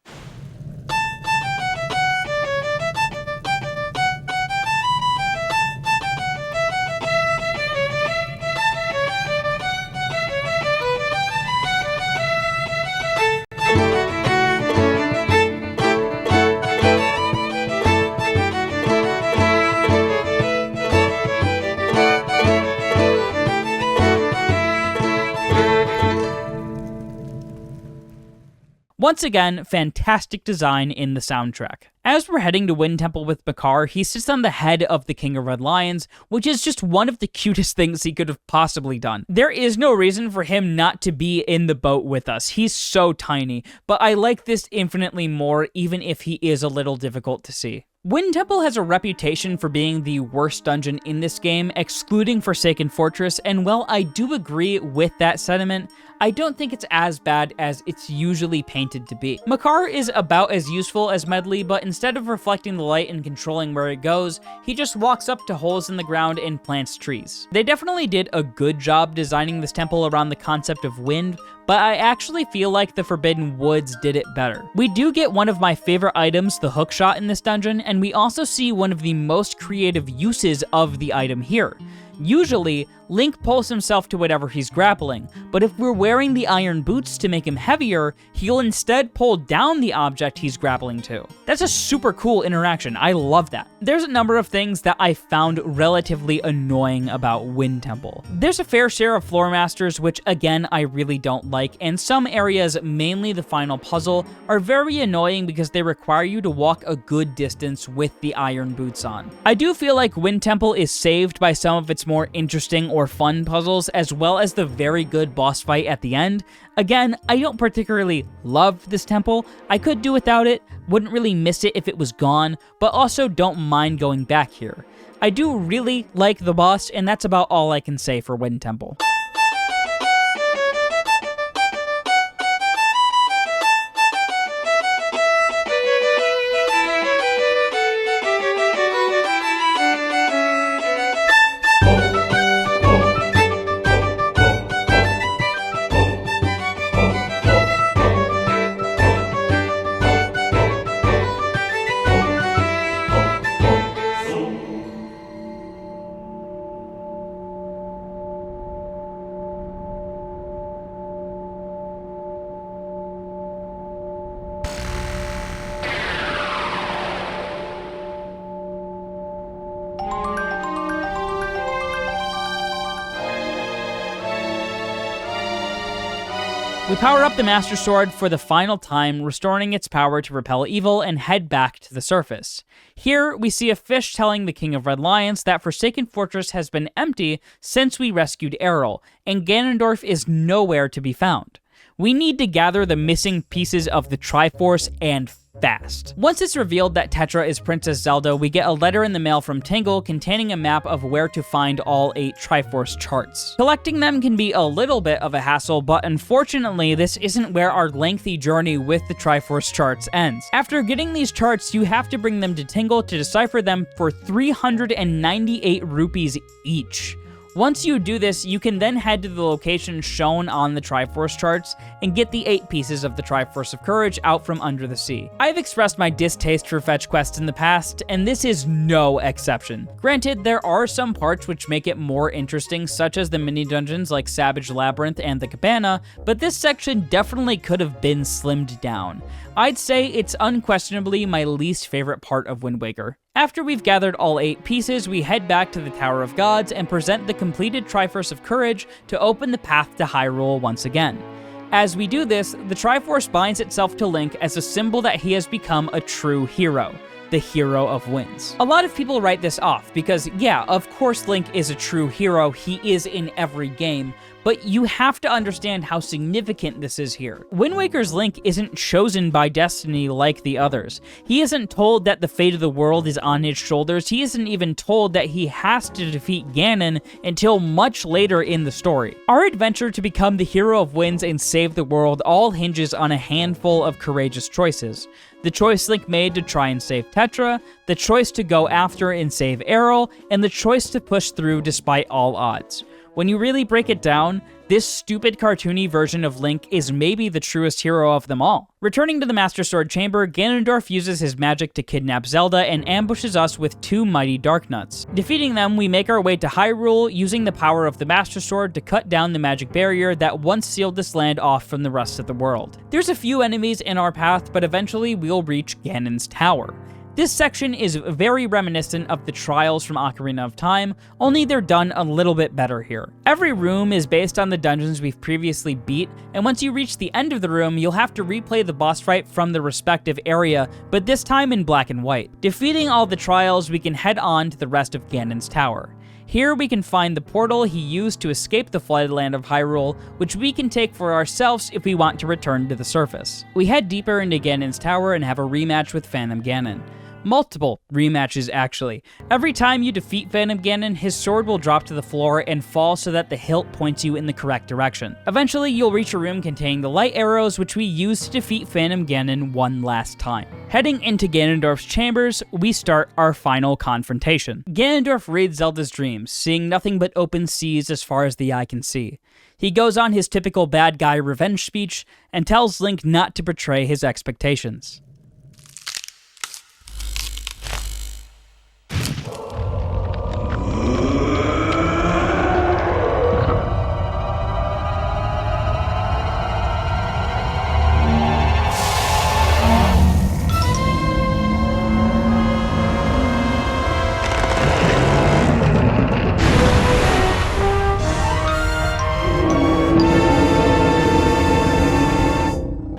Once again, fantastic design in the soundtrack. As we're heading to Wind Temple with Makar, he sits on the head of the King of Red Lions, which is just one of the cutest things he could have possibly done. There is no reason for him not to be in the boat with us. He's so tiny, but I like this infinitely more, even if he is a little difficult to see. Wind Temple has a reputation for being the worst dungeon in this game, excluding Forsaken Fortress, and while I do agree with that sentiment, I don't think it's as bad as it's usually painted to be. Makar is about as useful as Medli, but instead of reflecting the light and controlling where it goes, he just walks up to holes in the ground and plants trees. They definitely did a good job designing this temple around the concept of wind, but I actually feel like the Forbidden Woods did it better. We do get one of my favorite items, the hookshot, in this dungeon, and we also see one of the most creative uses of the item here. Usually, Link pulls himself to whatever he's grappling, but if we're wearing the iron boots to make him heavier, he'll instead pull down the object he's grappling to. That's a super cool interaction, I love that. There's a number of things that I found relatively annoying about Wind Temple. There's a fair share of floor masters, which again I really don't like, and some areas, mainly the final puzzle, are very annoying because they require you to walk a good distance with the iron boots on. I do feel like Wind Temple is saved by some of its more interesting or fun puzzles, as well as the very good boss fight at the end. Again, I don't particularly love this temple. I could do without it, wouldn't really miss it if it was gone, but also don't mind going back here. I do really like the boss, and that's about all I can say for Wind Temple. We power up the Master Sword for the final time, restoring its power to repel evil and head back to the surface. Here, we see a fish telling the King of Red Lions that Forsaken Fortress has been empty since we rescued Errol, and Ganondorf is nowhere to be found. We need to gather the missing pieces of the Triforce and fast. Once it's revealed that Tetra is Princess Zelda, we get a letter in the mail from Tingle containing a map of where to find all 8 Triforce charts. Collecting them can be a little bit of a hassle, but unfortunately, this isn't where our lengthy journey with the Triforce charts ends. After getting these charts, you have to bring them to Tingle to decipher them for 398 rupees each. Once you do this, you can then head to the location shown on the Triforce charts and get the 8 pieces of the Triforce of Courage out from under the sea. I've expressed my distaste for fetch quests in the past, and this is no exception. Granted, there are some parts which make it more interesting, such as the mini-dungeons like Savage Labyrinth and the Cabana, but this section definitely could have been slimmed down. I'd say it's unquestionably my least favorite part of Wind Waker. After we've gathered all 8 pieces, we head back to the Tower of Gods and present the completed Triforce of Courage to open the path to Hyrule once again. As we do this, the Triforce binds itself to Link as a symbol that he has become a true hero, the hero of winds. A lot of people write this off because, yeah, of course Link is a true hero, he is in every game, but you have to understand how significant this is here. Wind Waker's Link isn't chosen by destiny like the others. He isn't told that the fate of the world is on his shoulders. He isn't even told that he has to defeat Ganon until much later in the story. Our adventure to become the hero of winds and save the world all hinges on a handful of courageous choices. The choice Link made to try and save Tetra, the choice to go after and save Errol, and the choice to push through despite all odds. When you really break it down, this stupid cartoony version of Link is maybe the truest hero of them all. Returning to the Master Sword Chamber, Ganondorf uses his magic to kidnap Zelda and ambushes us with 2 mighty Dark Nuts. Defeating them, we make our way to Hyrule, using the power of the Master Sword to cut down the magic barrier that once sealed this land off from the rest of the world. There's a few enemies in our path, but eventually we'll reach Ganon's Tower. This section is very reminiscent of the trials from Ocarina of Time, only they're done a little bit better here. Every room is based on the dungeons we've previously beat, and once you reach the end of the room, you'll have to replay the boss fight from the respective area, but this time in black and white. Defeating all the trials, we can head on to the rest of Ganon's Tower. Here we can find the portal he used to escape the flooded land of Hyrule, which we can take for ourselves if we want to return to the surface. We head deeper into Ganon's Tower and have a rematch with Phantom Ganon. Multiple rematches, actually. Every time you defeat Phantom Ganon, his sword will drop to the floor and fall so that the hilt points you in the correct direction. Eventually, you'll reach a room containing the light arrows, which we use to defeat Phantom Ganon one last time. Heading into Ganondorf's chambers, we start our final confrontation. Ganondorf reads Zelda's dreams, seeing nothing but open seas as far as the eye can see. He goes on his typical bad guy revenge speech and tells Link not to betray his expectations.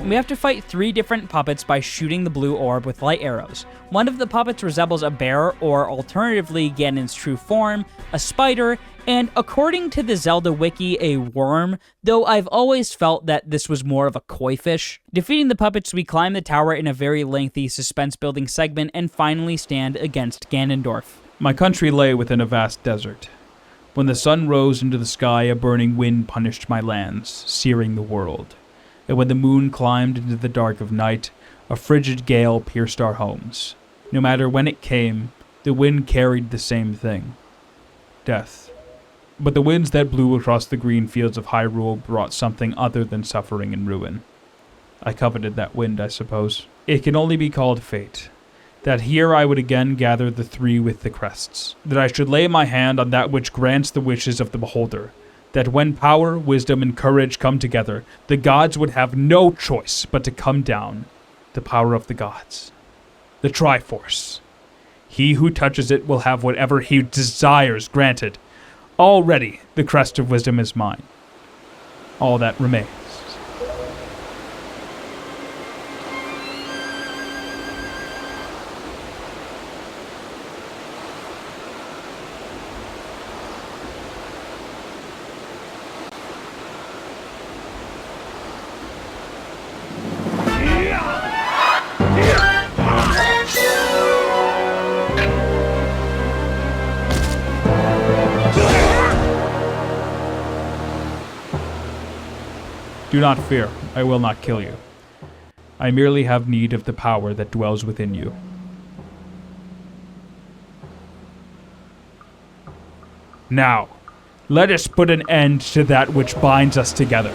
We have to fight 3 different puppets by shooting the blue orb with light arrows. One of the puppets resembles a bear, or alternatively Ganon's true form, a spider, and according to the Zelda wiki, a worm, though I've always felt that this was more of a koi fish. Defeating the puppets, we climb the tower in a very lengthy suspense-building segment and finally stand against Ganondorf. My country lay within a vast desert. When the sun rose into the sky, a burning wind punished my lands, searing the world. And when the moon climbed into the dark of night, a frigid gale pierced our homes. No matter when it came, the wind carried the same thing: death. But the winds that blew across the green fields of Hyrule brought something other than suffering and ruin. I coveted that wind, I suppose. It can only be called fate. That here I would again gather the 3 with the crests. That I should lay my hand on that which grants the wishes of the beholder. That when power, wisdom, and courage come together, the gods would have no choice but to come down. The power of the gods. The Triforce. He who touches it will have whatever he desires granted. Already, the crest of wisdom is mine. All that remains Do not fear, I will not kill you. I merely have need of the power that dwells within you. Now, let us put an end to that which binds us together.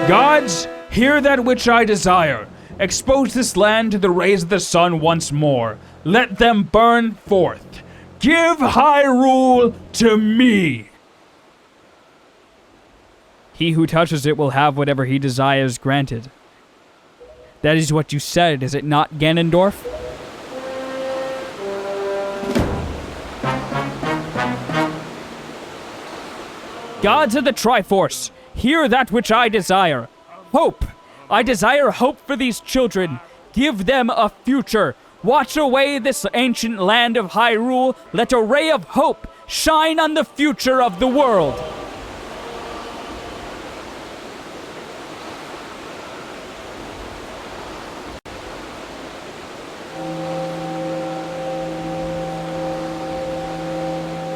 Gods, hear that which I desire. Expose this land to the rays of the sun once more. Let them burn forth. Give Hyrule to me. He who touches it will have whatever he desires granted. That is what you said, is it not, Ganondorf? Gods of the Triforce, hear that which I desire. Hope. I desire hope for these children. Give them a future. Watch away this ancient land of Hyrule. Let a ray of hope shine on the future of the world.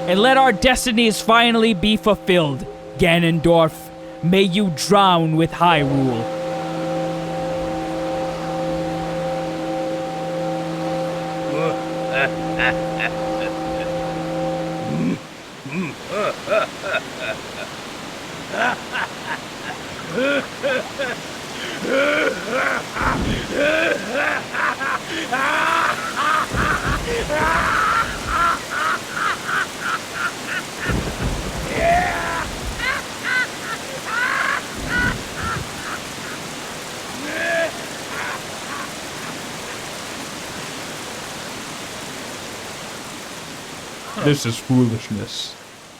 And let our destinies finally be fulfilled. Ganondorf, may you drown with Hyrule. This is foolishness.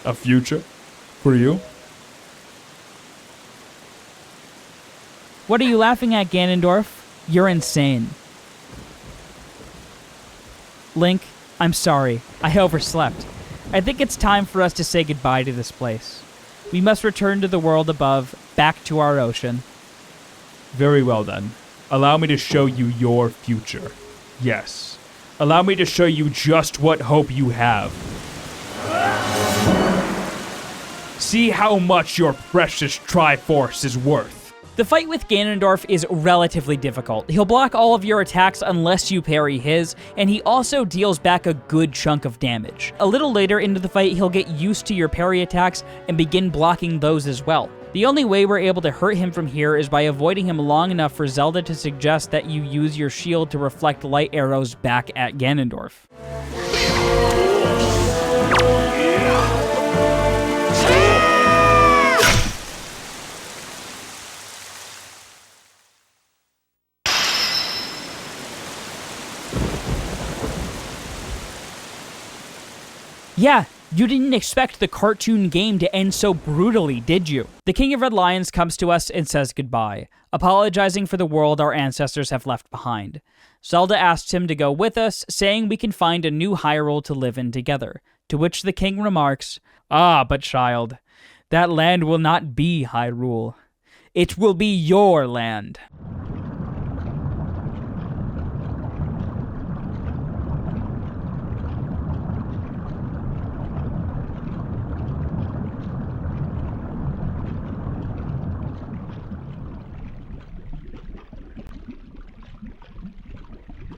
A future? For you? What are you laughing at, Ganondorf? You're insane. Link, I'm sorry. I overslept. I think it's time for us to say goodbye to this place. We must return to the world above, back to our ocean. Very well then. Allow me to show you your future. Yes. Allow me to show you just what hope you have. See how much your precious Triforce is worth. The fight with Ganondorf is relatively difficult. He'll block all of your attacks unless you parry his, and he also deals back a good chunk of damage. A little later into the fight, he'll get used to your parry attacks and begin blocking those as well. The only way we're able to hurt him from here is by avoiding him long enough for Zelda to suggest that you use your shield to reflect light arrows back at Ganondorf. Yeah, you didn't expect the cartoon game to end so brutally, did you? The King of Red Lions comes to us and says goodbye, apologizing for the world our ancestors have left behind. Zelda asks him to go with us, saying we can find a new Hyrule to live in together, to which the king remarks, "Ah, but child, that land will not be Hyrule. It will be your land."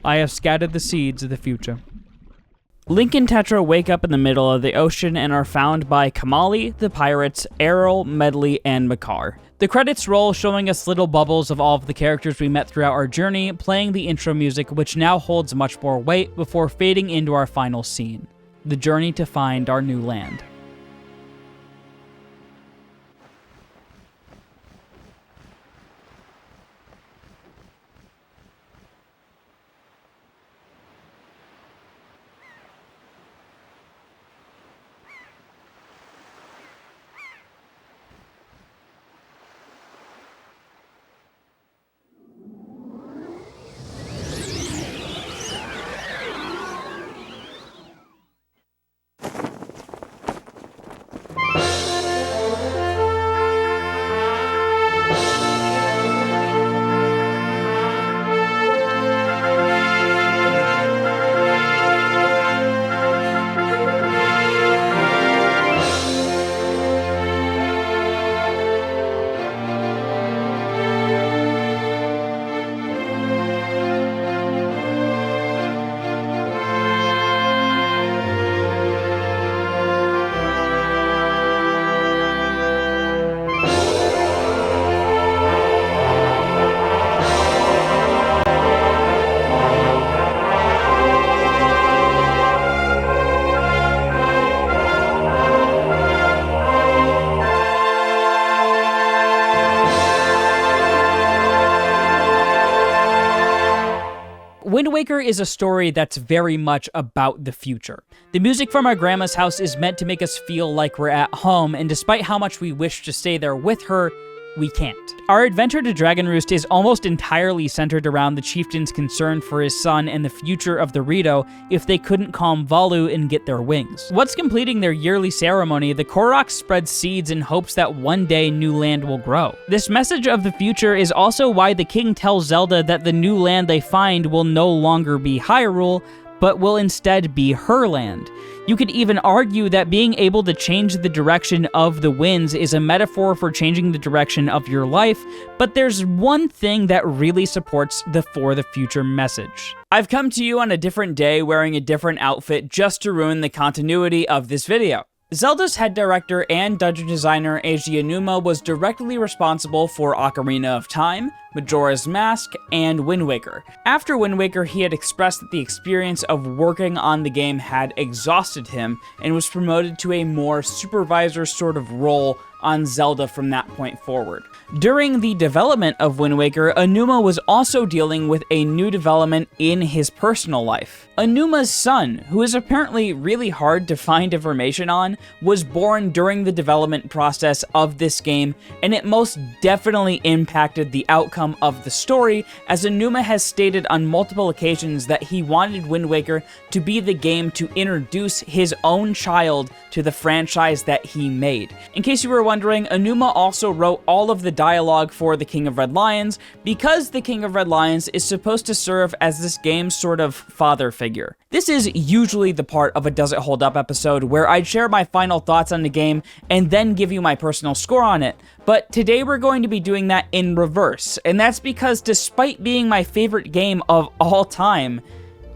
I have scattered the seeds of the future. Link and Tetra wake up in the middle of the ocean and are found by Kamali, the pirates, Errol, Medley, and Makar. The credits roll, showing us little bubbles of all of the characters we met throughout our journey, playing the intro music, which now holds much more weight before fading into our final scene, the journey to find our new land. Wind Waker is a story that's very much about the future. The music from our grandma's house is meant to make us feel like we're at home, and despite how much we wish to stay there with her, we can't. Our adventure to Dragonroost is almost entirely centered around the chieftain's concern for his son and the future of the Rito if they couldn't calm Valu and get their wings. Once completing their yearly ceremony, the Koroks spread seeds in hopes that one day new land will grow. This message of the future is also why the king tells Zelda that the new land they find will no longer be Hyrule, but will instead be her land. You could even argue that being able to change the direction of the winds is a metaphor for changing the direction of your life, but there's one thing that really supports the For the Future message. I've come to you on a different day wearing a different outfit just to ruin the continuity of this video. Zelda's head director and dungeon designer Eiji Aonuma was directly responsible for Ocarina of Time, Majora's Mask, and Wind Waker. After Wind Waker, he had expressed that the experience of working on the game had exhausted him and was promoted to a more supervisor sort of role on Zelda from that point forward. During the development of Wind Waker, Aonuma was also dealing with a new development in his personal life. Anuma's son, who is apparently really hard to find information on, was born during the development process of this game, and it most definitely impacted the outcome of the story, as Aonuma has stated on multiple occasions that he wanted Wind Waker to be the game to introduce his own child to the franchise that he made. In case you were wondering, Aonuma also wrote all of the dialogue for the King of Red Lions, because the King of Red Lions is supposed to serve as this game's sort of father figure. This is usually the part of a Does It Hold Up episode where I'd share my final thoughts on the game and then give you my personal score on it, but today we're going to be doing that in reverse, and that's because despite being my favorite game of all time,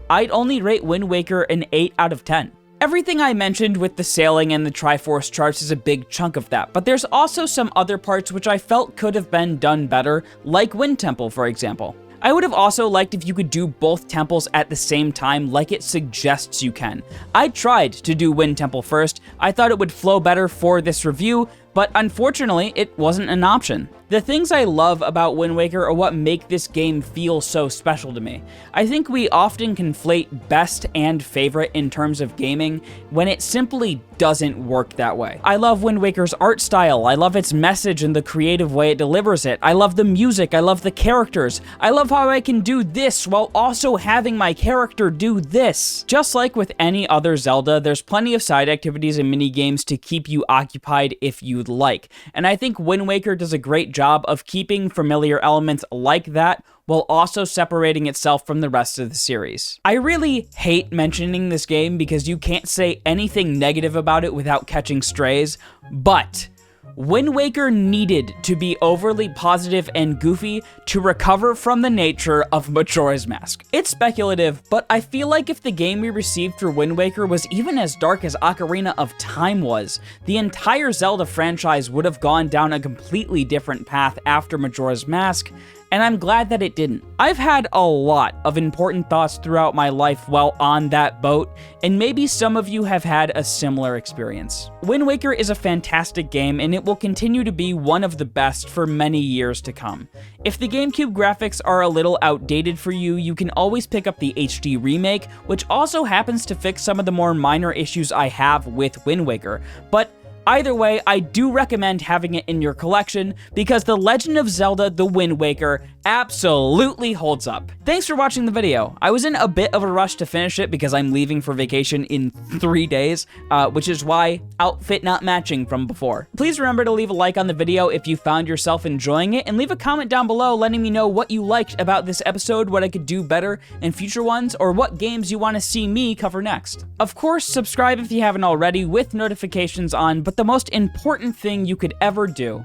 I'd only rate Wind Waker an 8 out of 10. Everything I mentioned with the sailing and the Triforce charts is a big chunk of that, but there's also some other parts which I felt could have been done better, like Wind Temple, for example. I would have also liked if you could do both temples at the same time like it suggests you can. I tried to do Wind Temple first. I thought it would flow better for this review, but unfortunately, it wasn't an option. The things I love about Wind Waker are what make this game feel so special to me. I think we often conflate best and favorite in terms of gaming when it simply doesn't work that way. I love Wind Waker's art style, I love its message and the creative way it delivers it, I love the music, I love the characters, I love how I can do this while also having my character do this. Just like with any other Zelda, there's plenty of side activities and mini games to keep you occupied if you'd like, and I think Wind Waker does a great job of keeping familiar elements like that while also separating itself from the rest of the series. I really hate mentioning this game because you can't say anything negative about it without catching strays, but Wind Waker needed to be overly positive and goofy to recover from the nature of Majora's Mask. It's speculative, but I feel like if the game we received for Wind Waker was even as dark as Ocarina of Time was, the entire Zelda franchise would have gone down a completely different path after Majora's Mask, and I'm glad that it didn't. I've had a lot of important thoughts throughout my life while on that boat, and maybe some of you have had a similar experience. Wind Waker is a fantastic game, and it will continue to be one of the best for many years to come. If the GameCube graphics are a little outdated for you, you can always pick up the HD remake, which also happens to fix some of the more minor issues I have with Wind Waker, but either way, I do recommend having it in your collection because The Legend of Zelda: The Wind Waker absolutely holds up. Thanks for watching the video. I was in a bit of a rush to finish it because I'm leaving for vacation in 3 days, which is why outfit not matching from before. Please remember to leave a like on the video if you found yourself enjoying it, and leave a comment down below letting me know what you liked about this episode, what I could do better in future ones, or what games you want to see me cover next. Of course, subscribe if you haven't already with notifications on, but the most important thing you could ever do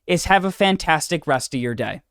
is have a fantastic rest of your day.